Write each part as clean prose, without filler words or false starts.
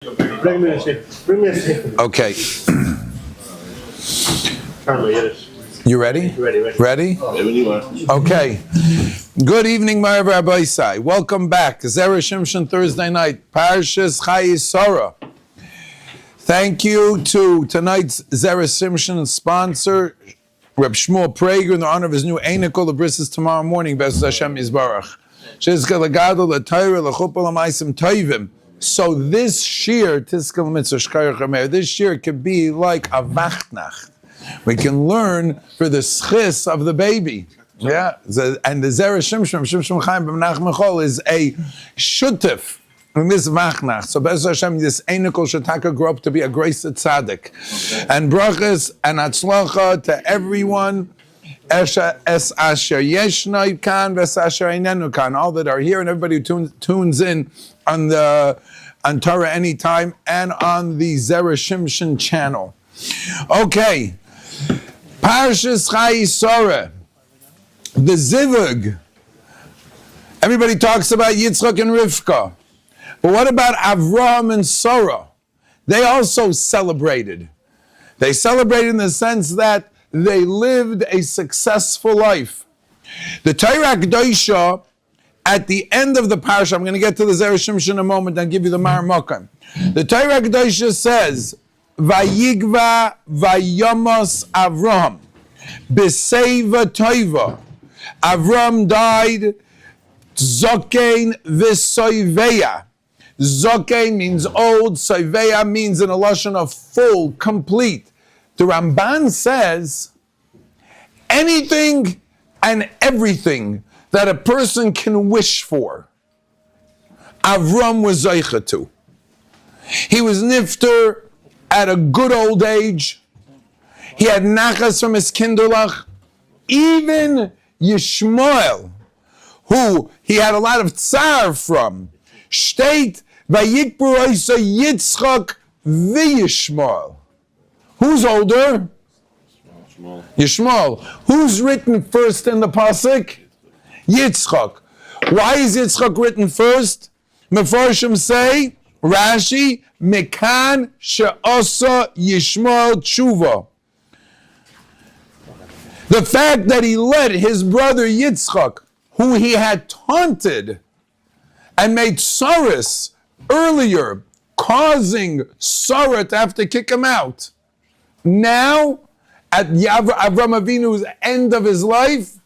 Bring me a seat. Okay. You ready? Ready? Okay. Good evening, my Rabbi Sai. Welcome back. Zera Shimshon Thursday night. Parshas Chayei. Thank you to tonight's Zera Shimshon sponsor, Reb Shmuel Berger, in the honor of his new Einikol. The bris is tomorrow morning. B'ezras Hashem Yisbarach. Shizka legadol leTorah lechuppah l'maisim tovim. So this Shiur, this Shiur could be like a Vachtnacht. We can learn for the schis of the baby. Yeah, and the Zera Shimshon Chaim Kanievski is a shutif in this Vachtnacht. So Be'ez Hashem, this Einikol Shataka grew up to be a grace tzaddik. And brachas and atzlacha to everyone. Es asher yeshnai kan, ves asher einenu kan. All that are here and everybody who tunes in on Torah Anytime and on the Zera Shimshon channel. Okay, Parshas Chayei, the Zivug. Everybody talks about Yitzchak and Rivka, but what about Avraham and Sarah? They also celebrated. They celebrated in the sense that they lived a successful life. The Torah Kedosha, at the end of the parsha, I'm going to get to the Zera Shimshon in a moment and give you the Mar Mokan. The Torah Kedosha says, Vayigva Vayamos Avraham B'Seiva Toiva. Avraham died Zokein V'Soiveya. Zokein means old, Soiveya means in a lashon of full, complete. The Ramban says, anything and everything that a person can wish for, Avram was zeicha to. He was nifter at a good old age. He had nachas from his kinderlach. Even Yishmael, who he had a lot of tsar from, state vayikbur oisa Yitzchak v'Yishmael. Who's older? Yishmael. Who's written first in the pasuk? Yitzchak. Why is Yitzchak written first? Mefarshim say, Rashi, Mekan she'asa Yishmael tshuva. The fact that he let his brother Yitzchak, who he had taunted and made sorrows earlier, causing Sarah to have to kick him out. Now, at Avraham Avinu's end of his life,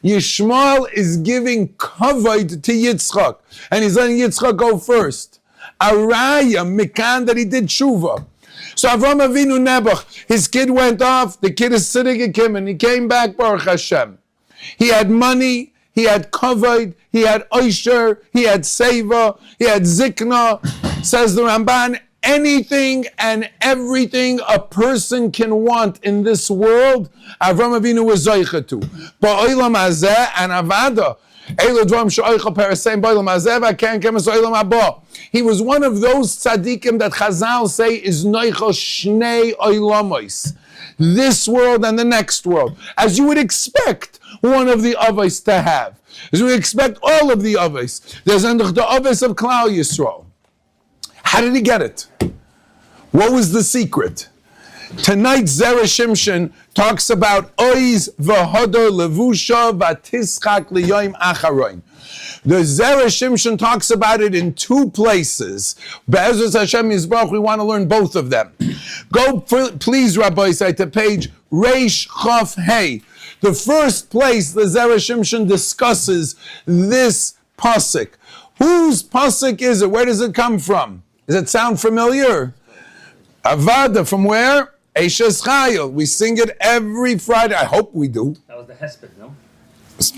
Yishmael is giving kavod to Yitzchak, and he's letting Yitzchak go first. Araya mikan that he did tshuva. So Avraham Avinu Nebuch, his kid went off. The kid is sitting at him, and he came back. Baruch Hashem. He had money. He had kavod. He had oisher. He had seva. He had zikna. Says the Ramban. Anything and everything a person can want in this world, Avraham Avinu was zeicha to. Ba'olam hazeh and avada. He was one of those tzaddikim that Chazal say is noicha shnei oilamos, this world and the next world, as you would expect one of the avos to have, as you would expect all of the avos. There's the avos of Klal Yisrael. How did he get it? What was the secret? Tonight, Zera Shimshon talks about Oiz v'hodor levusha v'tischak liyoim acharoin. The Zera Shimshon talks about it in two places. Be'ezras Hashem Yisbarach, we want to learn both of them. Go, please, Rabbi Say, to page Reish Chaf Hey. The first place the Zera Shimshon discusses this pasuk. Whose pasuk is it? Where does it come from? Does it sound familiar? Avada, from where? Eishes Chayil. We sing it every Friday. I hope we do. That was the Hesped, no?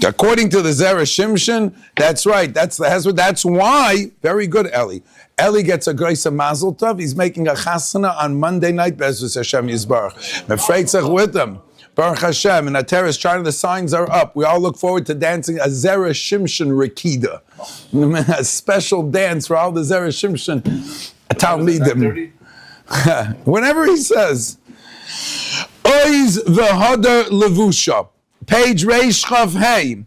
According to the Zera Shimshon, that's right. That's the Hesped. That's why, very good, Eli. Eli gets a grace of Mazel Tov. He's making a chasana on Monday night, B'ezras Hashem Yisbarach. Mefreitzach with him. Baruch Hashem, and Ateres trying, the signs are up. We all look forward to dancing a Zera Shimshon Rikida. A special dance for all the Zera Shimshon Talmidim. Whenever he says, Oiz v'hodor levusha, page Reish Chav Hey,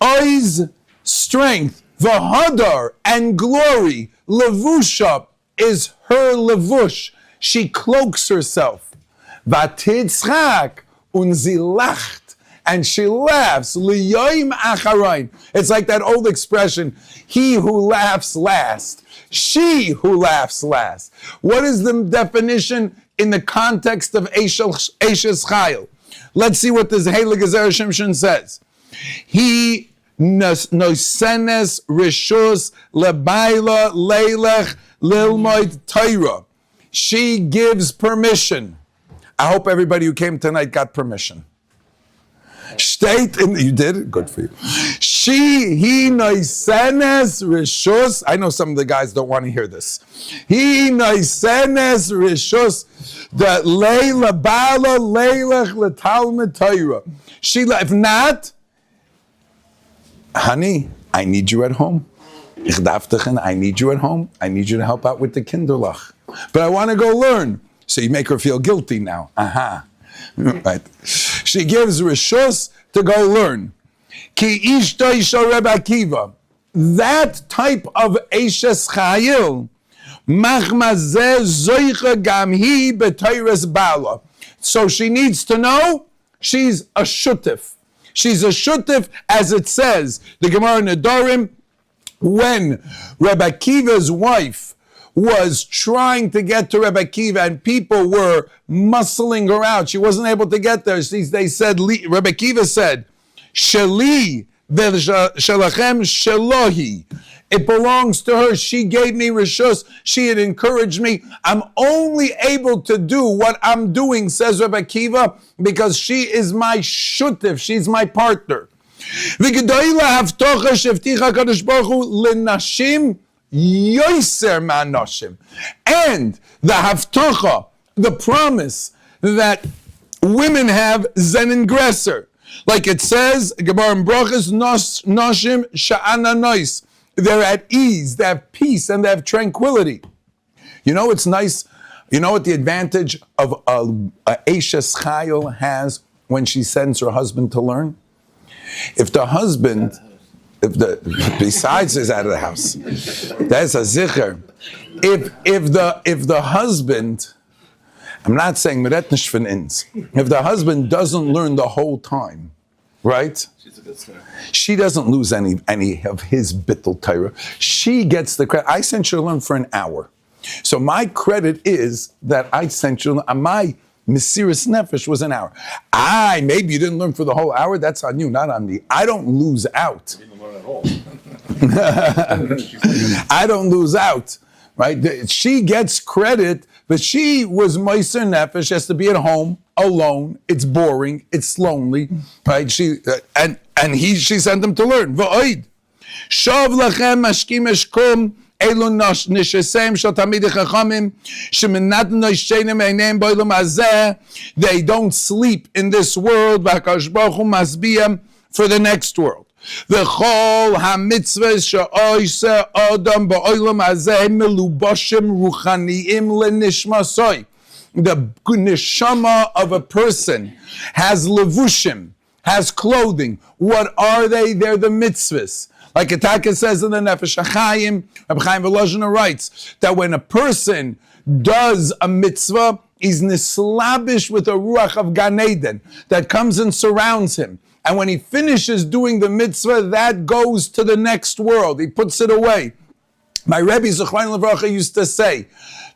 Oiz, strength, v'hodor, and glory, levusha, is her levush. She cloaks herself. Vatitzchak und sie lacht. And she laughs. Liyoim acharoin. It's like that old expression, he who laughs last. She who laughs last. What is the definition in the context of Eishes Chayil? Let's see what the Heilige Zera Shimshon says. He nosenes rishus lebaila leilech lilmoid Torah. She gives permission. I hope everybody who came tonight got permission. You did it? Good for you. He noisenes rishus. I know some of the guys don't want to hear this. He noisenes rishus the leila bala leilach letalmid Torah. If not, honey, I need you at home. Ich darf dich, I need you at home. I need you to help out with the kinderlach. But I want to go learn. So you make her feel guilty now. Aha. Right. She gives rishus to go learn. Ki ishto isha Rabbi Akiva. That type of Eishes Chayil, machmazeh zoicha gam hi b'toyres bala. So she needs to know she's a shutif. She's a shutif, as it says, the Gemara Nedarim, when Rabbi Akiva's wife was trying to get to Rabbi Akiva and people were muscling her out. She wasn't able to get there. They said, Rabbi Akiva said, Sheli v'shelachem shelohi. It belongs to her. She gave me rishus. She had encouraged me. I'm only able to do what I'm doing, says Rabbi Akiva, because she is my shutif. She's my partner. V'gedoyla haftocha shevticha kadosh baruch hu l'nashim yoiser ma'anoshim. And the haftocha, the promise that women have zen ingresser. Like it says, Gemara in Brachas, Noshim Sha'ana Nois. They're at ease, they have peace, and they have tranquility. You know what's nice? You know what the advantage of a Eishes Chayil has when she sends her husband to learn? If the husband, besides is out of the house, that's a zicher. If the husband, I'm not saying meretnish von ins. If the husband doesn't learn the whole time, right? She doesn't lose any of his bittul Torah. She gets the credit. I sent you to learn for an hour. So my credit is that I sent you, my Mesiris Nefesh was an hour. Maybe you didn't learn for the whole hour. That's on you, not on me. I don't lose out. You didn't learn at all. I don't lose out. Right? She gets credit, but she was Meiser Nefesh. She has to be at home alone. It's boring. It's lonely. Right? She sent him to learn. V'oid shav lachem mashkim eshkom elu nishesem shel tamidei chachamim shemenatan noishenim eineim b'olam hazeh. They don't sleep in this world. V'hakadosh baruch hu masbiyam for the next world. V'chol hamitzvahs she'oiseh adam ba'olam hazeh melubashim ruchaniim lenishmasoi. The neshama of a person has levushim, has clothing. What are they? They're the mitzvahs. Like Ataka says in the Nefesh HaChaim, Rabbi Chaim Kanievski writes that when a person does a mitzvah, he's nislabish with a ruach of Gan Eden that comes and surrounds him. And when he finishes doing the mitzvah, that goes to the next world. He puts it away. My Rebbe Zechron Levracha used to say,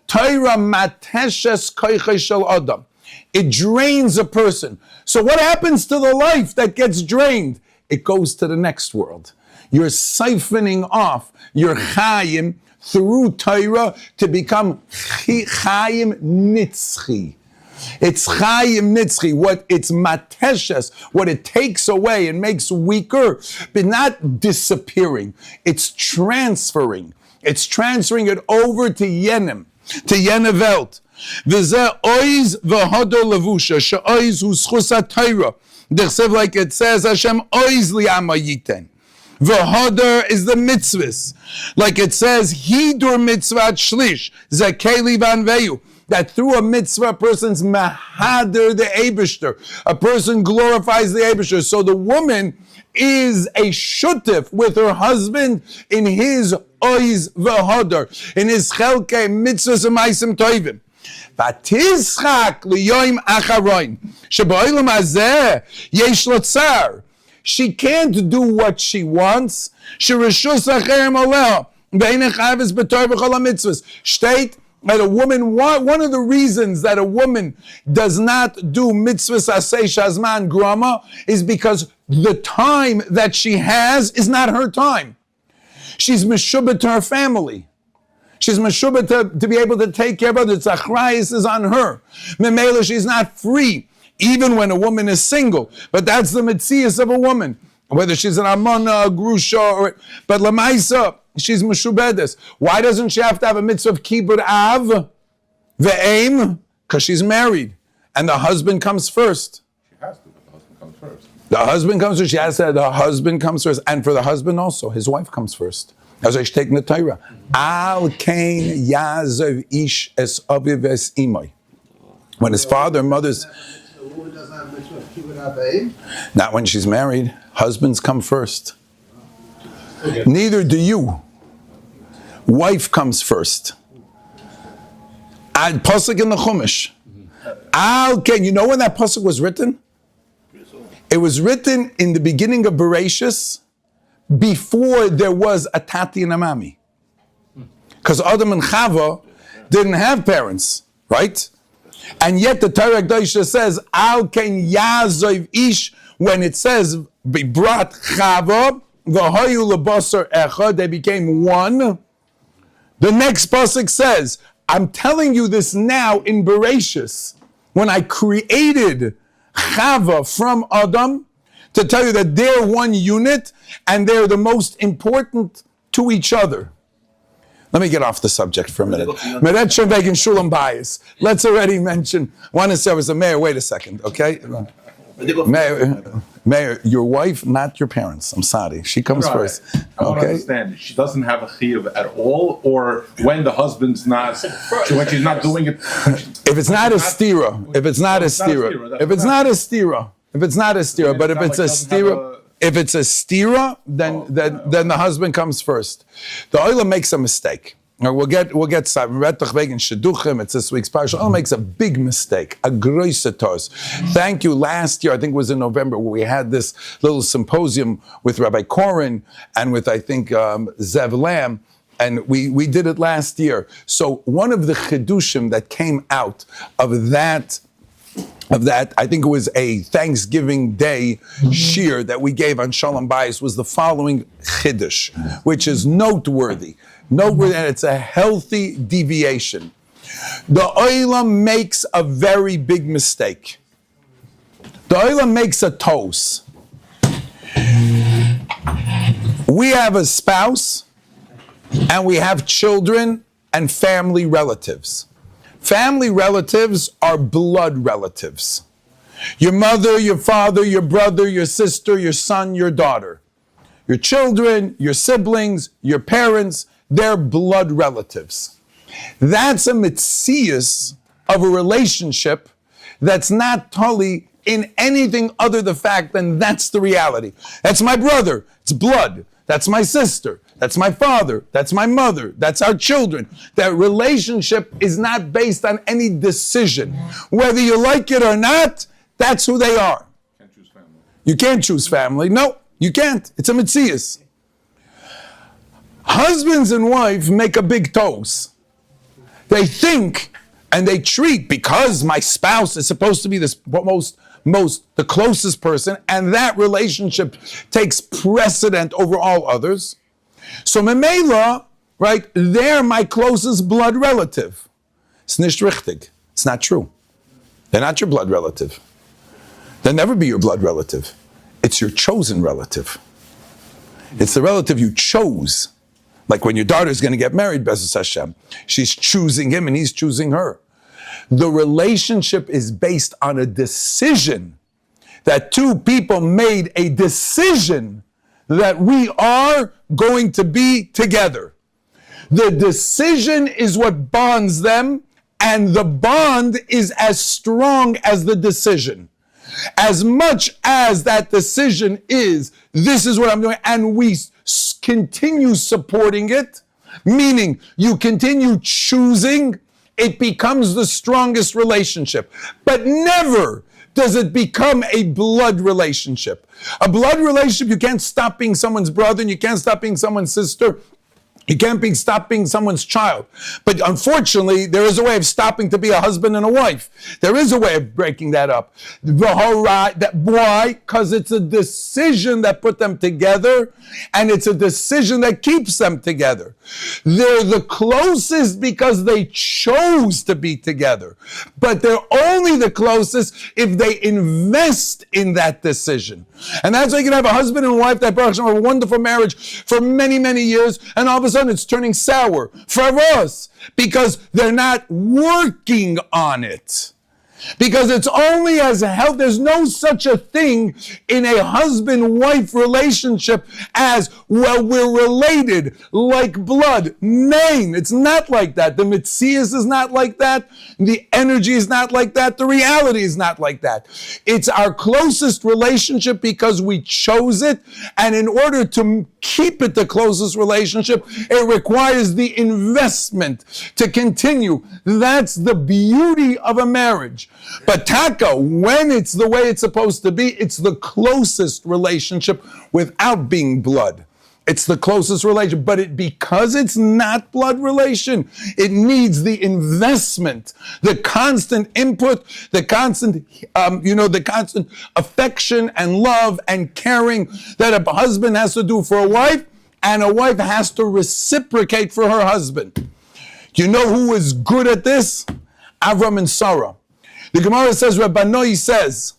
Torah mateshes koichei shel adam. It drains a person. So what happens to the life that gets drained? It goes to the next world. You're siphoning off your chayim through Torah to become chayim nitzchi. It's chayim nitzchi, what it's mateshes, what it takes away and makes weaker, but not disappearing. It's transferring. It's transferring it over to yenim, to yenevelt. V'zeh oiz v'hodo levusha, she'oiz hu schus ha-Torah. D'chsev, like it says, Hashem oiz li'ama yiten. V'hoder is the mitzvahs. Like it says, hidur mitzvah shlish, zekeli vanveyu. That through a mitzvah, a person's mahader the Eibishter. A person glorifies the Eibishter. So the woman is a shutif with her husband in his oiz v'hodor, in his chelke mitzvahs and maisim toivim. V'tizchak liyoim acharoin sheba'olam hazeh yesh lo tsar. She can't do what she wants. Shirishus acherem aleha ve'inech chavis b'torah b'chol ha-mitzvahs. State that a woman, one of the reasons that a woman does not do mitzvahs asay shazman grama is because the time that she has is not her time. She's meshubah to her family. She's meshubah to be able to take care of others. The achrayus is on her. Memela, she's not free, even when a woman is single. But that's the mitzias of a woman. Whether she's an amana, a grusha, but lamaisa, she's meshubedes. Why doesn't she have to have a mitzvah of kibud av, ve'aim? Because she's married, and the husband comes first. She has to, but the husband comes first. The husband comes first. She has to. The husband comes first, and for the husband also, his wife comes first. As I take the Torah, al kain yazav ish es aviv es imay. When his father and mother's. Not when she's married. Husbands come first. Okay. Neither do you. Wife comes first. Ad pasuk in the Chumash. You know when that pasuk was written? It was written in the beginning of Bereshis, before there was a tati and a mami. Because Adam and Chava didn't have parents, right? And yet the Torah Kedosha says, Al ken yazov ish, when it says, Bibrat Chava, v'hoyu lebasar echad, they became one. The next pasuk says, I'm telling you this now in Bereshis, when I created Chava from Adam, to tell you that they're one unit, and they're the most important to each other. Let me get off the subject for a minute. Meret Shaveg and Shulam Bias. Let's already mention, one is there was a mayor, wait a second, okay? Mayor, your wife, not your parents. I'm sorry. She comes first. I want to understand. She doesn't have a chiyuv at all, or when the husband's not, when she's not doing it. If it's not a stira, but if it's a stira, then the husband comes first. The oila makes a mistake. We'll get Shidduchim. It's this week's Parshas. Oila makes a big mistake, a groisatos. Thank you. Last year, I think it was in November, where we had this little symposium with Rabbi Koren and with, I think, Zev Lam. And we did it last year. So one of the chidushim that came out of that, I think it was a Thanksgiving Day shiur that we gave on Shalom Bayis, was the following chiddush, which is noteworthy, and it's a healthy deviation. The oilam makes a very big mistake. The oilam makes a toast. We have a spouse, and we have children and family relatives. Family relatives are blood relatives. Your mother, your father, your brother, your sister, your son, your daughter. Your children, your siblings, your parents, they're blood relatives. That's a mitzias of a relationship that's not totally in anything other the fact than that's the reality. That's my brother, it's blood. That's my sister. That's my father. That's my mother. That's our children. That relationship is not based on any decision. Whether you like it or not, that's who they are. Can't choose family. You can't choose family. No, you can't. It's a mitzias. Husbands and wives make a big toast. They think and they treat, because my spouse is supposed to be the closest person, and that relationship takes precedent over all others. So memela, right, they're my closest blood relative. It's nicht richtig. It's not true. They're not your blood relative. They'll never be your blood relative. It's your chosen relative. It's the relative you chose. Like when your daughter's going to get married, Be'ezus Hashem, she's choosing him and he's choosing her. The relationship is based on a decision, that two people made a decision that we are going to be together. The decision is what bonds them, and the bond is as strong as the decision. As much as that decision is this is what I'm doing, and we continue supporting it, meaning you continue choosing, it becomes the strongest relationship. But never does it become a blood relationship. A blood relationship, you can't stop being someone's brother, and you can't stop being someone's sister. You can't stop being someone's child. But unfortunately, there is a way of stopping to be a husband and a wife. There is a way of breaking that up. Why? Because it's a decision that put them together, and it's a decision that keeps them together. They're the closest because they chose to be together. But they're only the closest if they invest in that decision. And that's why you can have a husband and wife that have a wonderful marriage for many, many years, and all of a sudden it's turning sour for us because they're not working on it. Because it's only as a health, there's no such a thing in a husband-wife relationship as, well, we're related like blood. Nein, it's not like that. The mitzias is not like that. The energy is not like that. The reality is not like that. It's our closest relationship because we chose it, and in order to keep it the closest relationship, it requires the investment to continue. That's the beauty of a marriage. But taka, when it's the way it's supposed to be, it's the closest relationship without being blood. It's the closest relation, but because it's not blood relation, it needs the investment, the constant input, the constant affection and love and caring that a husband has to do for a wife, and a wife has to reciprocate for her husband. You know who was good at this? Avram and Sarah. The Gemara says, Rabbi Noi says,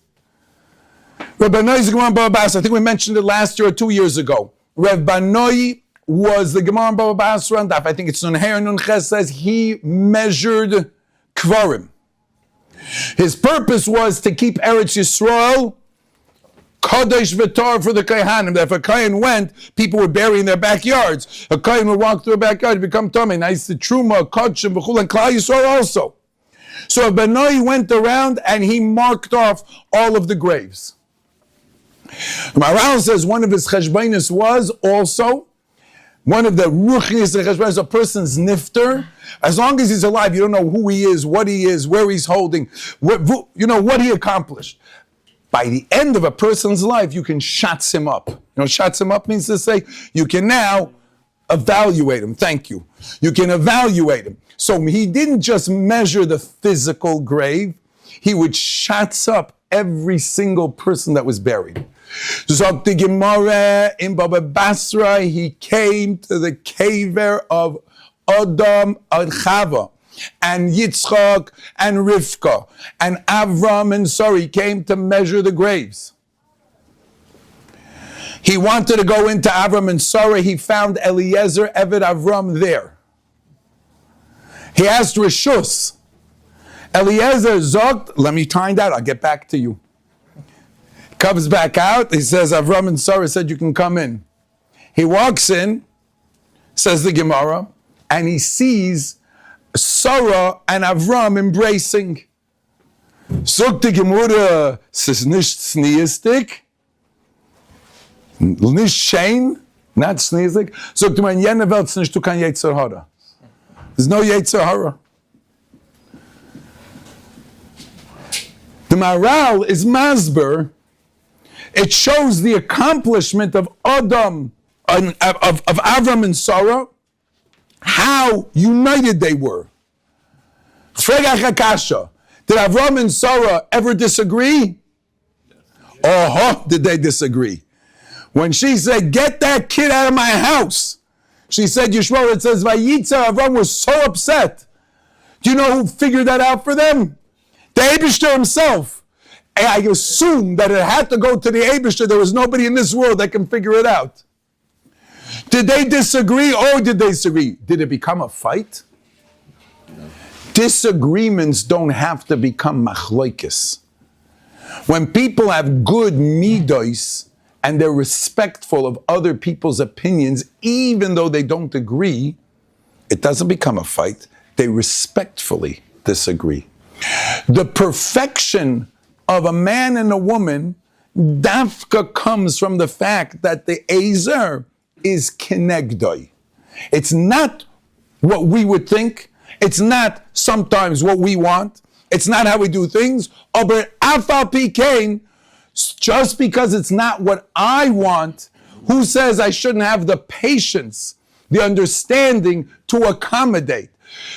Rabbi Noi is the Gemara in Baba Basra. I think we mentioned it last year or 2 years ago. Rabbi Noi was the Gemara in Baba Basra, and I think it's Nun Her Nun Ches says he measured Kvarim. His purpose was to keep Eretz Yisrael Kodesh V'Tor for the Kohanim. That if a Kohen went, people would bury in their backyards. A Kohen would walk through a backyard, become Tomei. Nice the Truma, Kodshim, V'chul, and Klal Yisrael also. So Benoi went around and he marked off all of the graves. Maral says one of his cheshbainis was also, one of the ruchnis of cheshbainis, a person's nifter. As long as he's alive, you don't know who he is, what he is, where he's holding, what he accomplished. By the end of a person's life, you can shots him up. You know, shots him up means to say, you can now evaluate him. Thank you. You can evaluate him. So he didn't just measure the physical grave, he would shots up every single person that was buried. So the Gemara in Baba Basra, he came to the caver of Adam and Chava, and Yitzchak and Rivka, and Avram and Sarah. He came to measure the graves. He wanted to go into Avram and Sarah. He found Eliezer, Eved Avram there. He asked Rishus. Eliezer zogt, let me find out, I'll get back to you. Comes back out, he says, Avram and Sarah said you can come in. He walks in, says the Gemara, and he sees Sarah and Avram embracing. Zogt the Gemara, es ist nicht sneistic, nicht shame, not sneistic. Zogt man, in jener Welt nicht du kein Yetzer Hara. There's no Yetzer Hara. The Maral is Masber. It shows the accomplishment of Adam, of Avram and Sarah, how united they were. Fregach Akasha. Did Avram and Sarah ever disagree? Oh, did they disagree? When she said, get that kid out of my house, she said, Yishmael, it says, Vayitza, Avram was so upset. Do you know who figured that out for them? The Eibishter himself. And I assume that it had to go to the Eibishter. There was nobody in this world that can figure it out. Did they disagree or did they disagree? Did it become a fight? No. Disagreements don't have to become machloikis. When people have good midos and they're respectful of other people's opinions, even though they don't agree, it doesn't become a fight. They respectfully disagree. The perfection of a man and a woman dafka comes from the fact that the ezer is kenegdoi. It's not what we would think. It's not sometimes what we want. It's not how we do things. But afal pikein, just because it's not what I want, who says I shouldn't have the patience, the understanding to accommodate?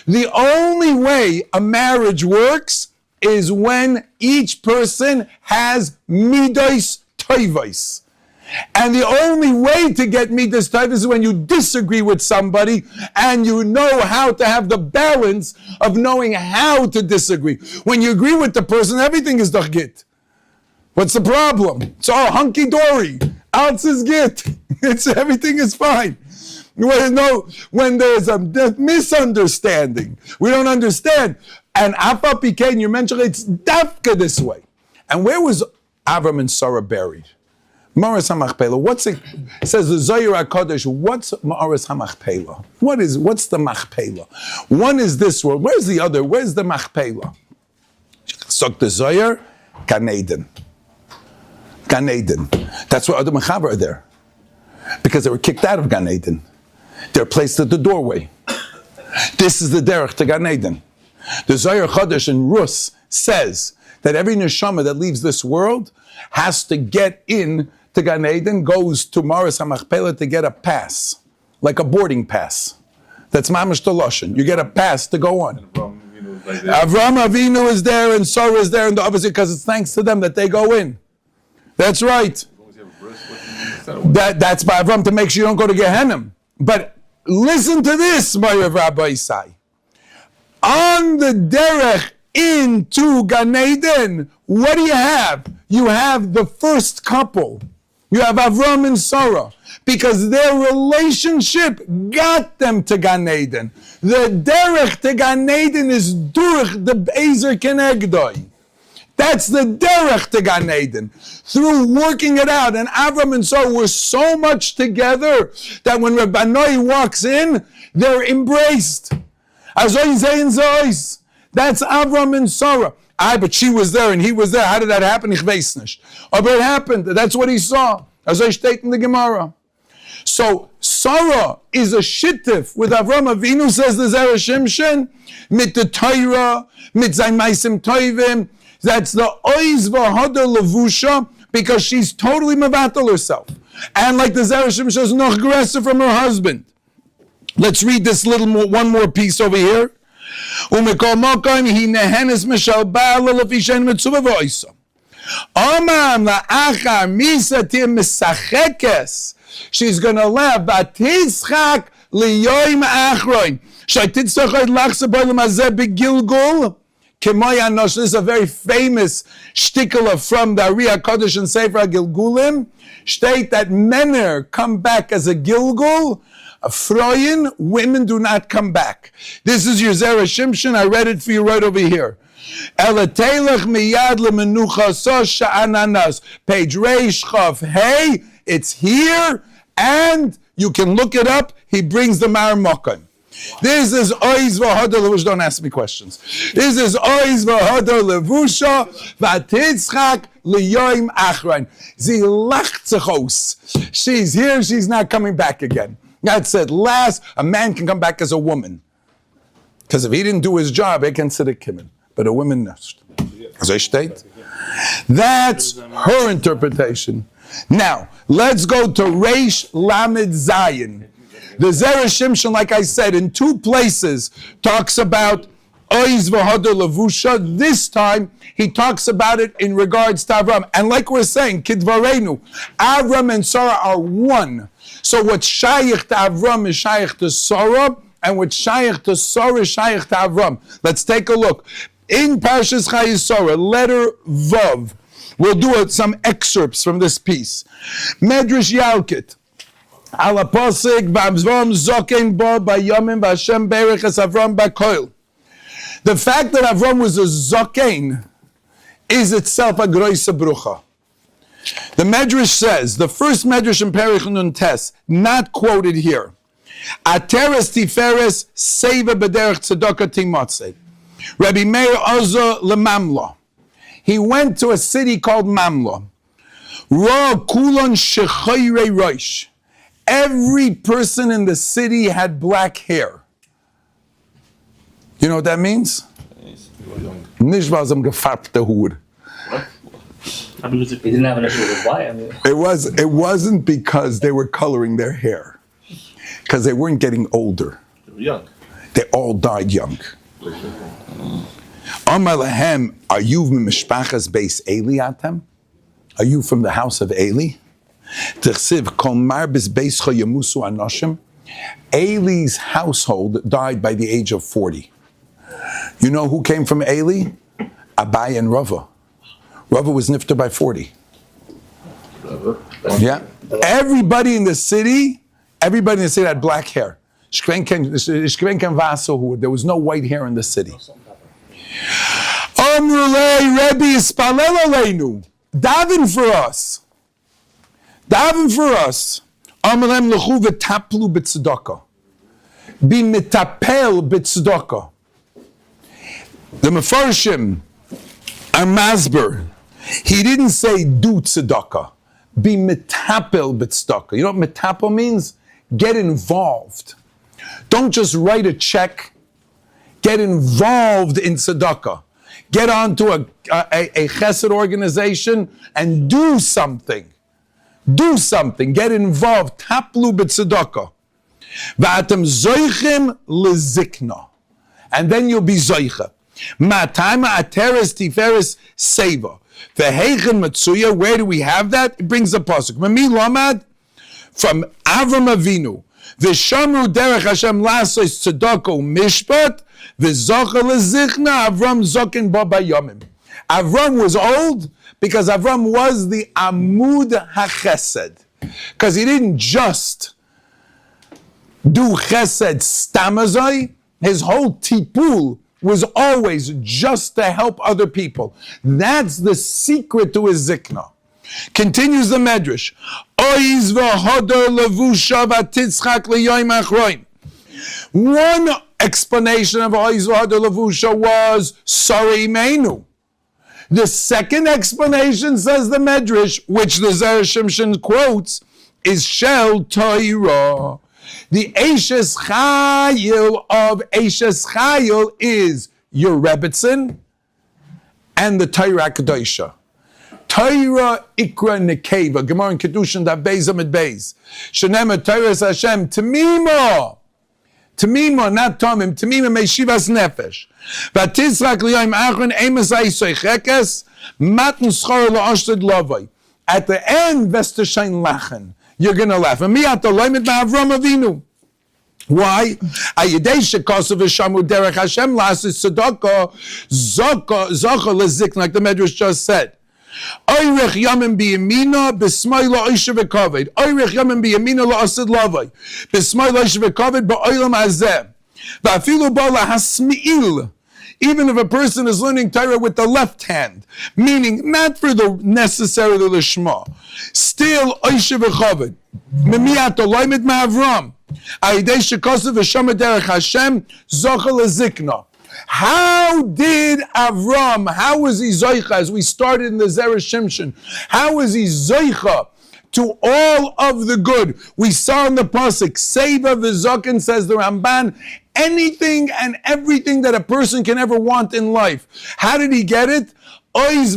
The only way a marriage works is when each person has midos toivos. And the only way to get midos toivos is when you disagree with somebody and you know how to have the balance of knowing how to disagree. When you agree with the person, everything is doch git. What's the problem? It's all hunky-dory. Alles is git. Everything is fine. When there's a misunderstanding, we don't understand. And Afa Pikein, you mentioned it's dafka this way. And where was Avram and Sarah buried? Ma'aras HaMachpelah. What's it? It says the Zohar HaKadosh. What's Ma'aras HaMachpelah? What's the Machpelah? One is this world. Where's the other? Where's the Machpelah? Sok the Zohar, Gan Eden. Gan Eden. That's why Adam and Chava are there. Because they were kicked out of Gan Eden. They're placed at the doorway. This is the derech to Gan Eden. The Zohar Chodesh in Rus says that every neshama that leaves this world has to get in to Gan Eden, goes to Ma'aras HaMachpelah to get a pass, like a boarding pass. That's mamash Toloshin. You get a pass to go on. Avram Avinu is there and Sarah is there, and obviously because it's thanks to them that they go in. That's right. That's by Avram to make sure you don't go to Gehenna. But listen to this, my Rabbi Isai. On the derech into Gan Eden, what do you have? You have the first couple. You have Avram and Sarah, because their relationship got them to Gan Eden. The derech to Gan Eden is durch the Bezer Kenegdoi. That's the derech to Gan Eden. Through working it out. And Avram and Sarah were so much together that when Rabbanoi walks in, they're embraced. Azoy Zayin Zois. That's Avram and Sarah. But she was there and he was there. How did that happen? Ich weiß nicht. But it happened. That's what he saw. Azoy steht in the Gemara. So Sarah is a shittif with Avram Avinu, says the Zera Shimshon, mit the Torah, mit zayn meisim toivim. That's the oiz v'hadar levusha, because she's totally mevatel herself. And like the Zera Shimshon is no aggressive from her husband. Let's read this one more piece over here. Umekol mokom hi nehenes mishal ba'al lefishen mitzuva v'oisa. Omam la'achar misatim misachekes. She's going to laugh. V'titzchak liyoim achroin. Sh'aytitzchak lachse b'olam hazeh begilgul. This is a very famous shtikla from the Ari HaKadosh and Sefer HaGilgulim. State that men come back as a Gilgul. Froyin, women do not come back. This is your Zera Shimshon. I read it for you right over here. Elatelech miyad lemenucha so sha'ananas. Page Reish Chav Hey. It's here, and you can look it up. He brings the Mar Mokan. This is Oiz v'hodar levusha. Don't ask me questions. This is Oiz v'hodar levusha v'titzchak liyoim achron. Zi lacht sich aus. She's here. She's not coming back again. God said, last, a man can come back as a woman. Because if he didn't do his job, he can sit a kimin. But a woman nicht. That's her interpretation. Now, let's go to Reish Lamed Zayin. The Zera Shimshon, like I said, in two places, talks about Oiz v'hodar levusha. This time, he talks about it in regards to Avram. And like we're saying, Kidvarenu, Avram and Sarah are one. So what's shaykh to Avram is shaykh to Sarah, and what's shaykh to Sarah is shaykh to Avram. Let's take a look. In Parshas Chayei Sarah, letter Vav, we'll do some excerpts from this piece. Medrash Yalkut. Ala posik v'avram zoken bo b'yomim v'Hashem berech es Avram b'koil. The fact that Avram was a zoken is itself a groisa brucha. The Medrash says, the first Medrash in Perich Nun Tes, not quoted here. Ateres tiferes seva b'derech tzedakah timotzei. Rabbi Meir Ozo leMamla. He went to a city called Mamla. Ra kulon shechayre roish. Every person in the city had black hair. You know what that means? Nicht was am gefärbte Hut. He didn't have an issue with why. I mean, It wasn't because they were coloring their hair, because they weren't getting older. They were young. They all died young. Amar lahem, are you mishpachas beis Eli atem? Are you from the house of Eli? T'chsiv kol marbis beischa yamusu anoshim. Eli's household died by the age of 40. You know who came from Eli? Abai and Rava. Rava was nifter by 40. Yeah. Everybody in the city had black hair. There was no white hair in the city. Daven for us. Daven for us. Be mitapel b'tzedakah. The Mefarshim are masber. He didn't say do tzedakah. Be mitapel b'tzedakah. You know what mitapel means? Get involved. Don't just write a check. Get involved in tzedakah. Get onto a chesed organization and do something. Do something. Get involved. Taplu b'tzedakah. V'atem zoichim lezikna. And then you'll be zoicha. Ma'atayma ateres tiferes seva. V'heichen matsuya. Where do we have that? It brings a pasuk. Mami lamad from Avram Avinu. V'shamru derech Hashem lasos tzedakah mishpat. V'zocha lezichna. Avram zokin ba bayomim. Avram was old because Avram was the Amud HaChesed. Because he didn't just do Chesed stamazai. His whole tipul was always just to help other people. That's the secret to his zikna. Continues the Medrash. Oiz v'hodor levusha v'titzchak liyoyim achroim. One explanation of Oiz v'hodor levusha was sorry meinu. The second explanation, says the Medrash, which the Zera Shimshon quotes, is Shel Torah. The Eishes Chayil of Eishes Chayil is your Rebbetzin and the Torah Kedosha. Torah Ikra Nekeva, Gemara in Kedushin, that Beis Amid Beis. Shenema Torah Hashem, Temima. Temima, not Tomim, Temima Meishivas Nefesh. Vatizrak liyoim achron emes aisoichekes, matan schor la'ashtad lavai. At the end, Vestashain lachen. You're going to laugh. And me at the loimit ma'avram avinu. Why? Ayidei shekasav v'shamu derech Hashem lasis tzedakah zocha lezik, like the Medrash just said. Oyrech yamim biyamina b'smay la'isha v'kaved. Oyrech yamim biyamina la'asad lavai. B'smay la'isha v'kaved ba'olam hazeh. V'afilu ba'la hasmi'il. Even if a person is learning Torah with the left hand, meaning not for the necessarily the Shema, still Oisha v'chaved. Memiat olaymet ma'avram. Ayidei shekosav v'shama derech Hashem zocha lezikna. How did Avram, how was he zoicha, as we started in the Zera Shimshon, how was he zoicha to all of the good? We saw in the pasuk, Seva v'zokin, says the Ramban, anything and everything that a person can ever want in life. How did he get it? Because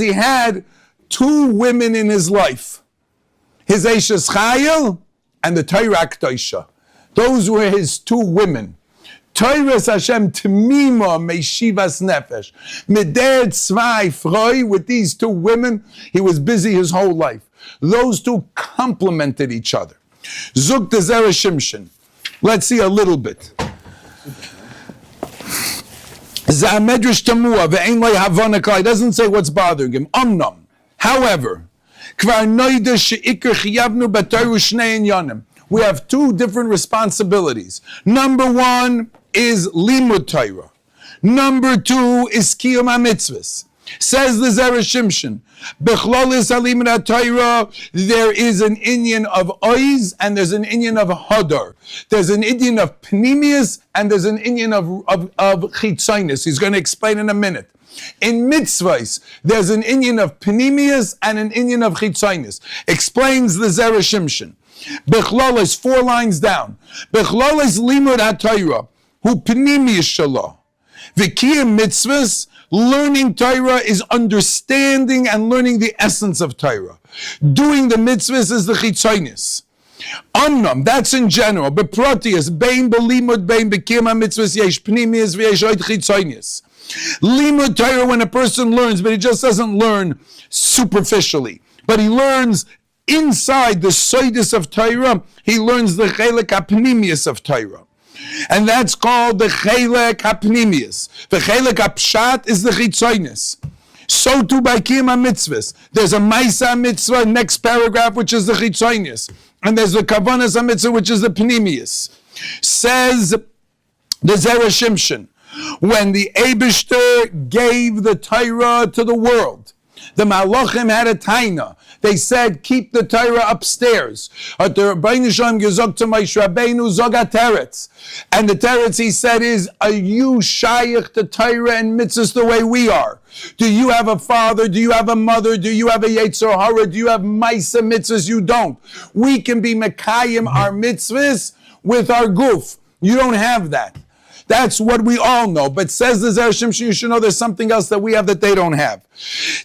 he had two women in his life. His Eishes Chayil and the Torah Kedosha. Those were his two women. Torah Hashem Temima Meishivas Nefesh. Mideh Tzvai Froi, with these two women, he was busy his whole life. Those two complemented each other. Zuk the Zera Shimshon. Let's see a little bit. Zamedrash Tamua ve'ein lo havana klai. Doesn't say what's bothering him. Omnam. However, kvar noida she'ikr chiyavnu b'Torah shnei inyanim. We have two different responsibilities. Number one is limud Torah. Number two is kiyum hamitzvos. Says the Zera Shimshon, Bechlolis halimud Torah, there is an inyan of oiz and there's an inyan of hodor. There's an inyan of pnimius and there's an inyan of chitzonius. He's going to explain in a minute. In mitzvahs, there's an inyan of panemius and an inyan of chitzonius. Explains the Zera Shimshon. Bechlol 4 lines down. Bechlol limud ha-Torah, hu panemius shalah. V'kiyam mitzvahs, learning Torah is understanding and learning the essence of Torah. Doing the mitzvahs is the chitzonius. Amnam, that's in general. Beprotius, bein belimud, bein bekiyam ha-mitzvahs, yesh panemius, v'yesh oid chitzonius. Limud Torah, when a person learns, but he just doesn't learn superficially, but he learns inside the soidus of Torah, he learns the chelek hapnimius of Torah. And that's called the chelek hapnimius. The chelek hapshat is the chitzonius. So too by kiyam mitzvahs. There's a maisa mitzvah, next paragraph, which is the chitzonius. And there's the kavanas mitzvah, which is the pnimius. Says the Zera Shimshon, when the Eibishter gave the Torah to the world, the Malachim had a taina. They said, keep the Torah upstairs. And the teretz, he said, is, are you shaykh to Torah and mitzvahs the way we are? Do you have a father? Do you have a mother? Do you have a yetzer hara? Do you have maisa mitzvahs? You don't. We can be mekayim our mitzvahs with our guf. You don't have that. That's what we all know. But says the Zera Shimshon, you should know there's something else that we have that they don't have.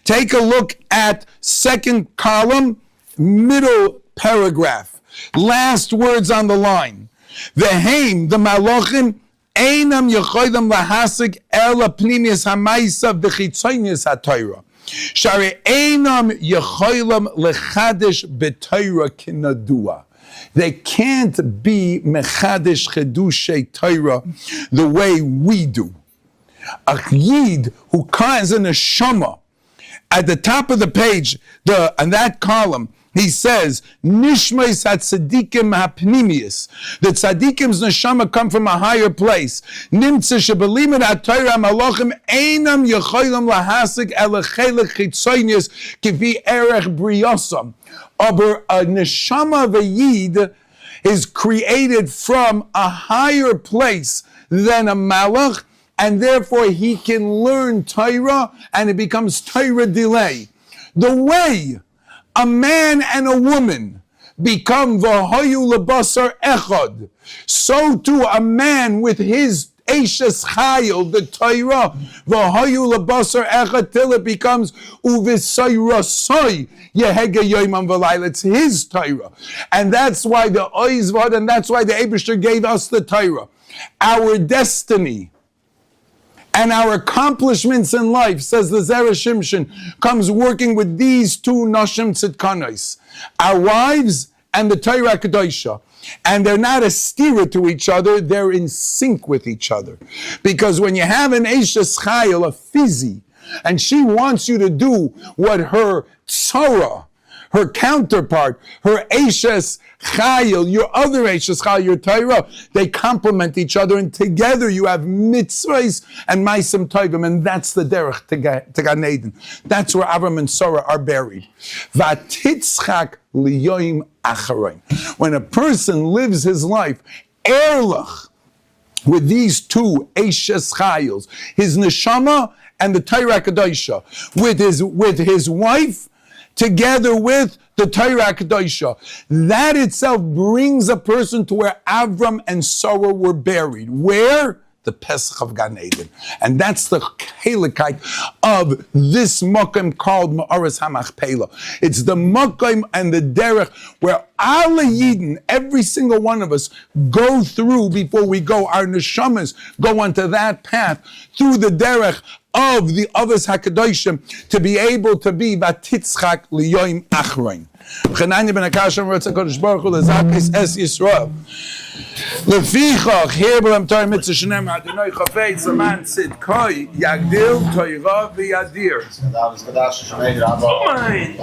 Take a look at second column, middle paragraph. Last words on the line. V'heim, the malachim, einam yechoydam lahasik ela pnimius hamaisa v'chitzonius ha-Torah. Shari einam yechoydam lechadesh b'Torah kinadua. They can't be mechadish chedushay Torah the way we do. A yid who has a neshama, at the top of the page, on that column, he says, Nishmais hat tzadikim hapnimius. The tzadikim's neshama come from a higher place. Nimtze shebelimud ha-Torah malachim einam yecholim lahasik elachelech chitzonius kivi erech briyosam. Aber a neshama of a yid is created from a higher place than a malach, and therefore he can learn Torah, and it becomes Torah delay. The way a man and a woman become v'hoyu lebasar echad, so too a man with his Eishes Chayil, the Torah, v'hoyu lebasar echad, till it becomes uvisayrasai yehege yoimam v'layla. It's his Torah, and that's why the oizvad, and that's why the Eibishter gave us the Torah. Our destiny and our accomplishments in life, says the Zera Shimshon, comes working with these two Nashim Tzidkanos, our wives and the Torah Kedosha. And they're not a stira to each other, they're in sync with each other. Because when you have an Eishes Chayil, a fizi, and she wants you to do what her tzara, her counterpart, her Eishes Chayil, your other Eishes Chayil, your Torah, they complement each other, and together you have mitzvahs and ma'asim tovim, and that's the derech to Gan Eden. That's where Avram and Sarah are buried. Vatitzchak liyoim acharon. When a person lives his life, erlach, with these two Eishes Chayils, his neshama and the Torah Kedosha, with his wife, together with the Torah Kedosha. That itself brings a person to where Avram and Sarah were buried. Where? The Pesach of Gan Eden. And that's the chelikite of this makom called Ma'aras HaMachpelah. It's the makom and the derech where all Yidden, every single one of us, go through before we go. Our neshamas go onto that path through the derech of the Avos HaKadoshim to be able to be Vatitzchak Liyoim Achrein. V'chananya ben HaKasham Ratz HaKadosh Baruch Hu L'Zakis Es Yisrael. Lefichach Hier B'lam Torah Mitzvah Shenem Adonai Chafei Zaman Tzidkoi Yagdil Torah V'Yadir. Skadash Shemei Rabba. Oh mein!